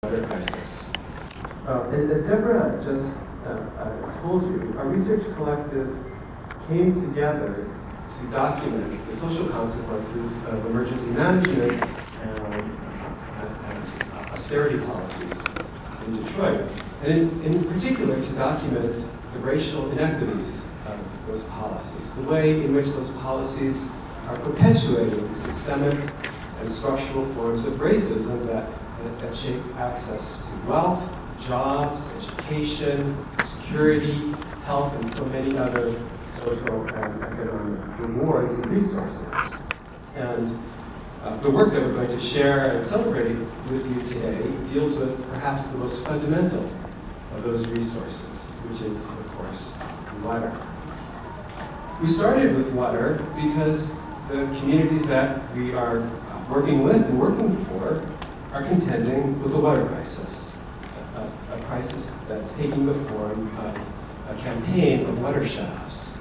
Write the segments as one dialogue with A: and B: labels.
A: water crisis. As Deborah just told you, our research collective came together to document the social consequences of emergency management and austerity policies in Detroit, and in particular to document the racial inequities of those policies, the way in which those policies are perpetuating systemic and structural forms of racism that shape access to wealth, jobs, education, security, health, and so many other social and economic rewards and resources. And the work that we're going to share and celebrate with you today deals with perhaps the most fundamental of those resources, which is, of course, water. We started with water because the communities that we are working with and working for are contending with a water crisis, a crisis that's taking the form of a campaign of water shutoffs.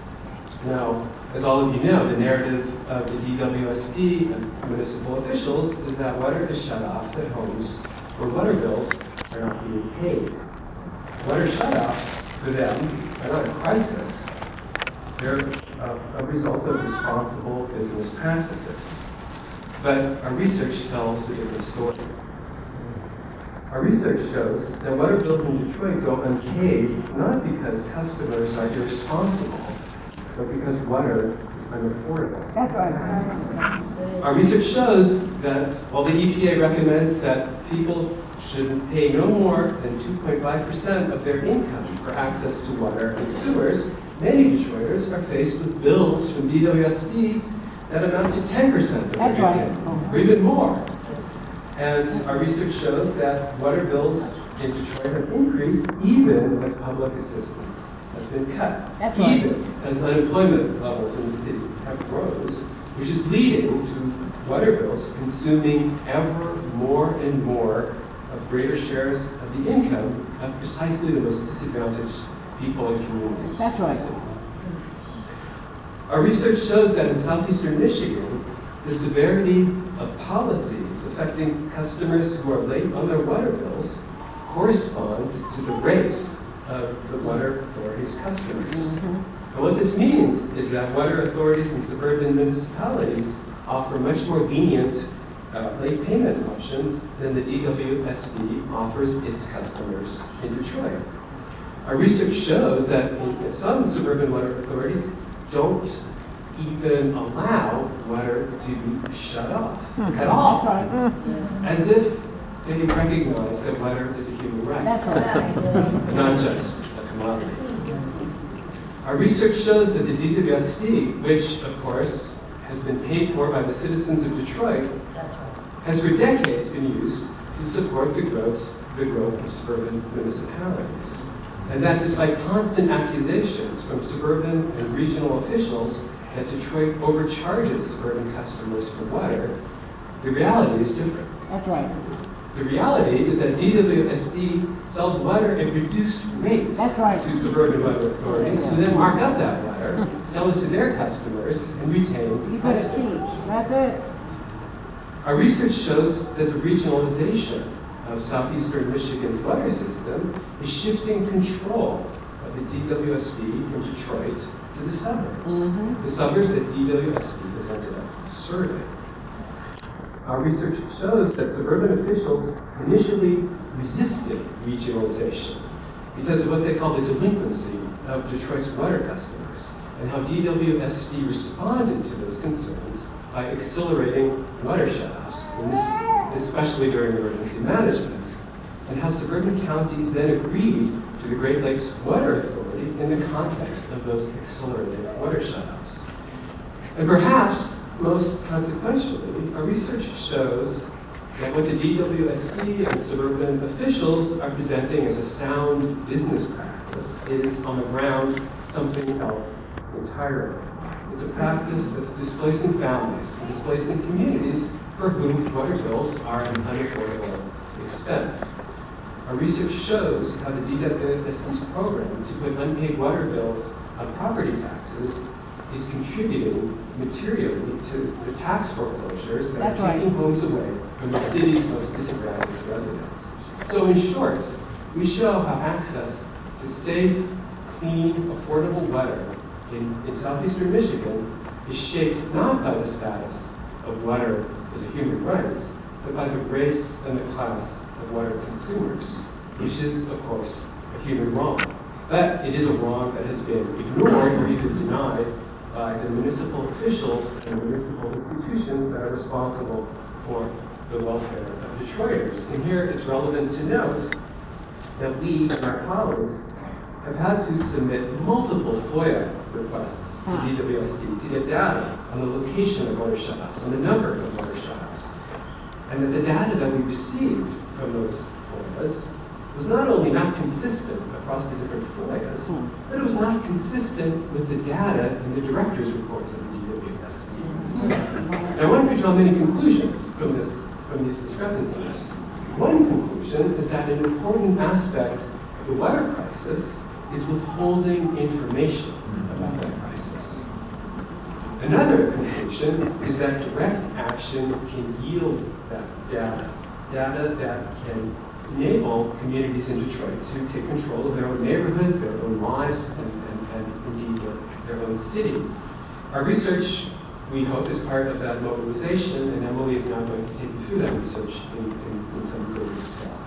A: Now, as all of you know, the narrative of the DWSD and municipal officials is that water is shut off at homes where water bills are not being paid. Water shutoffs, for them, are not a crisis. They're a result of responsible business practices. But our research tells a different story. Our research shows that water bills in Detroit go unpaid not because customers are irresponsible, but because water is unaffordable.
B: That's right.
A: Our research shows that while the EPA recommends that people should pay no more than 2.5% of their income for access to water and sewers, many Detroiters are faced with bills from DWSD that amount to 10% of their income, or even more. And our research shows that water bills in Detroit have increased even as public assistance has been cut, even as unemployment levels in the city have rose, which is leading to water bills consuming ever more and more of greater shares of the income of precisely the most disadvantaged people and communities.
B: That's right.
A: In the city. Our research shows that in southeastern Michigan, the severity of policies affecting customers who are late on their water bills corresponds to the race of the water authorities' customers. And what this means is that water authorities in suburban municipalities offer much more lenient late payment options than the DWSD offers its customers in Detroit. Our research shows that in some suburban water authorities don't even allow water to be shut off at all, as if they recognize that water is a human right, and not just a commodity. Our research shows that the DWSD, which of course has been paid for by the citizens of Detroit, has for decades been used to support the growth of suburban municipalities. And that despite constant accusations from suburban and regional officials that Detroit overcharges suburban customers for water, the reality is different.
B: That's right.
A: The reality is that DWSD sells water at reduced rates to suburban water authorities, who then mark up that water, sell it to their customers, and retain customers.
B: That's it.
A: Our research shows that the regionalization of southeastern Michigan's water system is shifting control of the DWSD from Detroit to the suburbs. The suburbs that DWSD has ended up serving. Our research shows that suburban officials initially resisted regionalization because of what they call the delinquency of Detroit's water customers, and how DWSD responded to those concerns by accelerating water shutoffs, especially during emergency management, and how suburban counties then agreed to the Great Lakes Water Authority in the context of those accelerated water shutoffs. And perhaps most consequentially, our research shows that what the DWSD and suburban officials are presenting as a sound business practice is, on the ground, something else entirely. It's a practice that's displacing families, displacing communities for whom water bills are an unaffordable expense. Our research shows how the DWSD's program to put unpaid water bills on property taxes is contributing materially to the tax foreclosures that are taking homes away from the city's most disadvantaged residents. So in short, we show how access to safe, clean, affordable water in southeastern Michigan is shaped not by the status of water as a human right, but by the race and the class of water consumers, which is, of course, a human wrong. But it is a wrong that has been ignored or even denied by the municipal officials and municipal institutions that are responsible for the welfare of Detroiters. And here it's relevant to note that we and our colleagues have had to submit multiple FOIA requests to DWSD to get data on the location of water shutoffs, on the number of water shutoffs. And that the data that we received from those FOIAs was not only not consistent across the different FOIAs, but it was not consistent with the data in the director's reports of the DWSD. Now, one could draw many conclusions from these discrepancies. One conclusion is that an important aspect of the water crisis is withholding information about that crisis. Another conclusion is that direct action can yield that data that can enable communities in Detroit to take control of their own neighborhoods, their own lives, and indeed their own city. Our research, we hope, is part of that mobilization, and Emily is now going to take you through that research in some greater detail.